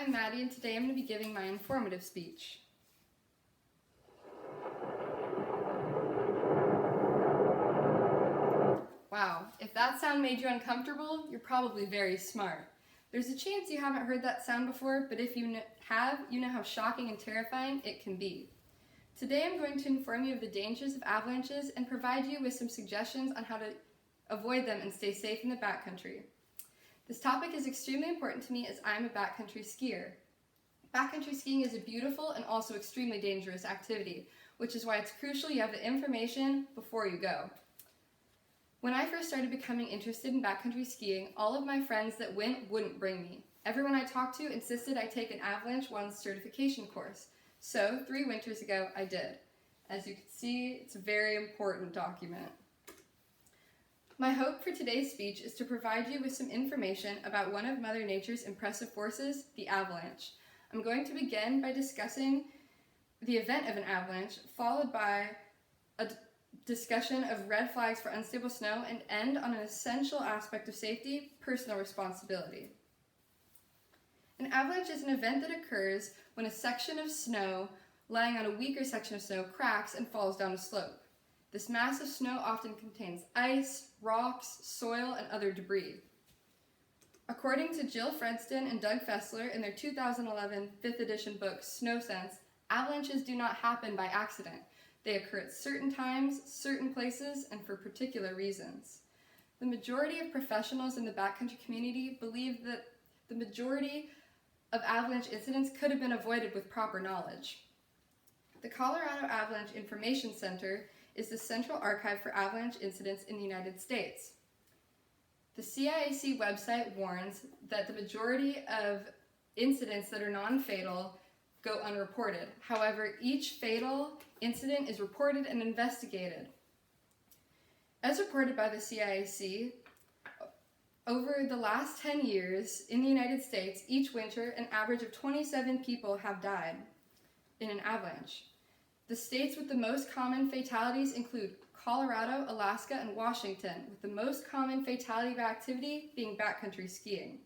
I'm Maddie, and today I'm going to be giving my informative speech. Wow, if that sound made you uncomfortable, you're probably very smart. There's a chance you haven't heard that sound before, but if you have, you know how shocking and terrifying it can be. Today I'm going to inform you of the dangers of avalanches and provide you with some suggestions on how to avoid them and stay safe in the backcountry. This topic is extremely important to me as I'm a backcountry skier. Backcountry skiing is a beautiful and also extremely dangerous activity, which is why it's crucial you have the information before you go. When I first started becoming interested in backcountry skiing, all of my friends that went wouldn't bring me. Everyone I talked to insisted I take an Avalanche One certification course. So 3 winters ago, I did. As you can see, it's a very important document. My hope for today's speech is to provide you with some information about one of Mother Nature's impressive forces, the avalanche. I'm going to begin by discussing the event of an avalanche, followed by a discussion of red flags for unstable snow, and end on an essential aspect of safety, personal responsibility. An avalanche is an event that occurs when a section of snow lying on a weaker section of snow cracks and falls down a slope. This mass of snow often contains ice, rocks, soil, and other debris. According to Jill Fredston and Doug Fessler in their 2011 5th edition book, Snow Sense, avalanches do not happen by accident. They occur at certain times, certain places, and for particular reasons. The majority of professionals in the backcountry community believe that the majority of avalanche incidents could have been avoided with proper knowledge. The Colorado Avalanche Information Center is the central archive for avalanche incidents in the United States. The CIAC website warns that the majority of incidents that are non-fatal go unreported. However, each fatal incident is reported and investigated. As reported by the CIAC, over the last 10 years in the United States, each winter, an average of 27 people have died in an avalanche. The states with the most common fatalities include Colorado, Alaska, and Washington, with the most common fatality of activity being backcountry skiing.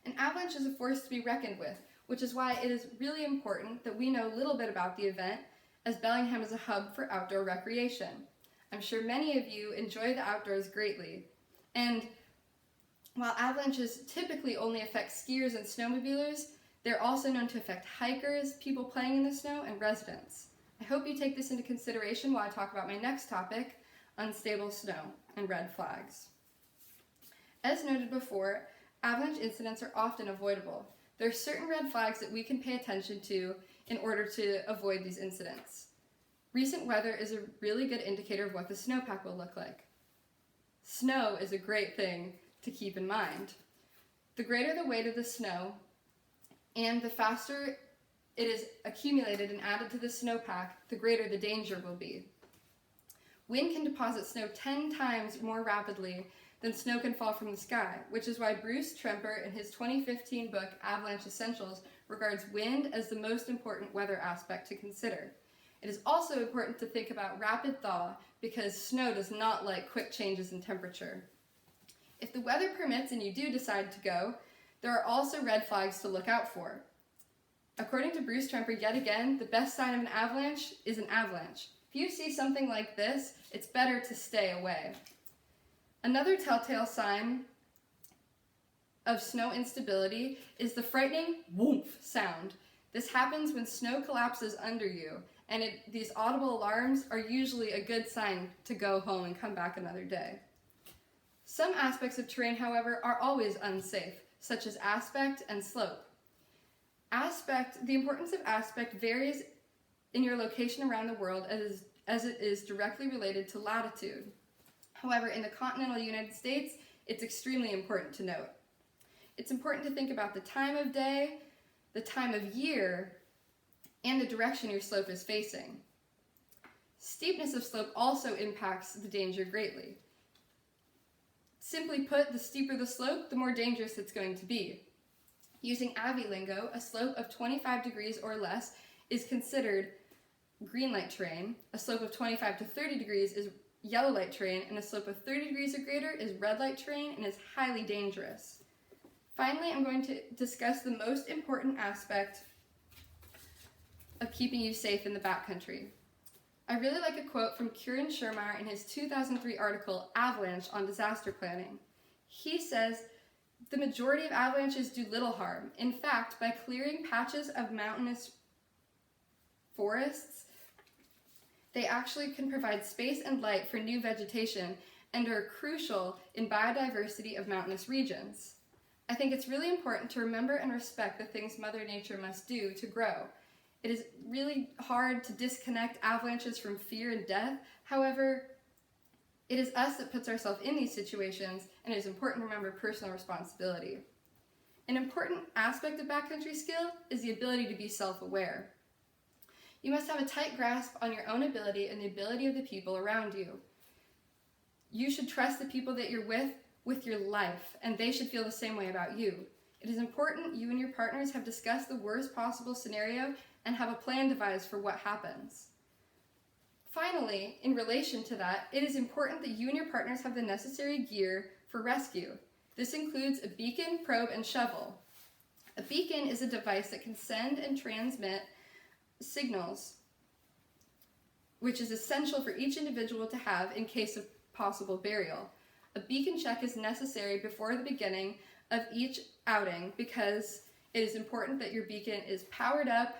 An avalanche is a force to be reckoned with, which is why it is really important that we know a little bit about the event, as Bellingham is a hub for outdoor recreation. I'm sure many of you enjoy the outdoors greatly, and while avalanches typically only affect skiers and snowmobilers, they're also known to affect hikers, people playing in the snow, and residents. I hope you take this into consideration while I talk about my next topic, unstable snow and red flags. As noted before, avalanche incidents are often avoidable. There are certain red flags that we can pay attention to in order to avoid these incidents. Recent weather is a really good indicator of what the snowpack will look like. Snow is a great thing to keep in mind. The greater the weight of the snow and the faster it is accumulated and added to the snowpack, the greater the danger will be. Wind can deposit snow 10 times more rapidly than snow can fall from the sky, which is why Bruce Tremper in his 2015 book, Avalanche Essentials, regards wind as the most important weather aspect to consider. It is also important to think about rapid thaw because snow does not like quick changes in temperature. If the weather permits and you do decide to go, there are also red flags to look out for. According to Bruce Tremper, yet again, the best sign of an avalanche is an avalanche. If you see something like this, it's better to stay away. Another telltale sign of snow instability is the frightening whoomph sound. This happens when snow collapses under you, and these audible alarms are usually a good sign to go home and come back another day. Some aspects of terrain, however, are always unsafe, such as aspect and slope. The importance of aspect varies in your location around the world as it is directly related to latitude. However, in the continental United States, it's extremely important to note. It's important to think about the time of day, the time of year, and the direction your slope is facing. Steepness of slope also impacts the danger greatly. Simply put, the steeper the slope, the more dangerous it's going to be. Using Avi lingo, a slope of 25 degrees or less is considered green light terrain. A slope of 25 to 30 degrees is yellow light terrain, and a slope of 30 degrees or greater is red light terrain and is highly dangerous. Finally, I'm going to discuss the most important aspect of keeping you safe in the backcountry. I really like a quote from Kieran Shermar in his 2003 article, Avalanche on Disaster Planning. He says, the majority of avalanches do little harm. In fact, by clearing patches of mountainous forests, they actually can provide space and light for new vegetation and are crucial in biodiversity of mountainous regions. I think it's really important to remember and respect the things Mother Nature must do to grow. It is really hard to disconnect avalanches from fear and death. However, it is us that puts ourselves in these situations, and it is important to remember personal responsibility. An important aspect of backcountry skill is the ability to be self-aware. You must have a tight grasp on your own ability and the ability of the people around you. You should trust the people that you're with your life, and they should feel the same way about you. It is important you and your partners have discussed the worst possible scenario and have a plan devised for what happens. Finally, in relation to that, it is important that you and your partners have the necessary gear for rescue. This includes a beacon, probe, and shovel. A beacon is a device that can send and transmit signals, which is essential for each individual to have in case of possible burial. A beacon check is necessary before the beginning of each outing because it is important that your beacon is powered up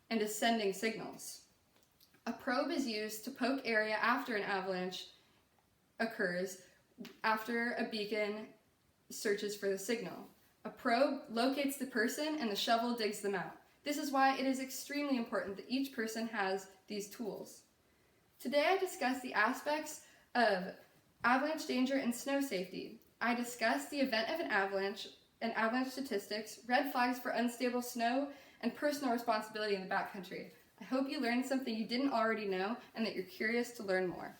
and is sending signals. A probe is used to poke area after an avalanche occurs after a beacon searches for the signal. A probe locates the person and the shovel digs them out. This is why it is extremely important that each person has these tools. Today I discussed the aspects of avalanche danger and snow safety. I discussed the event of an avalanche and avalanche statistics, red flags for unstable snow, and personal responsibility in the backcountry. I hope you learned something you didn't already know and that you're curious to learn more.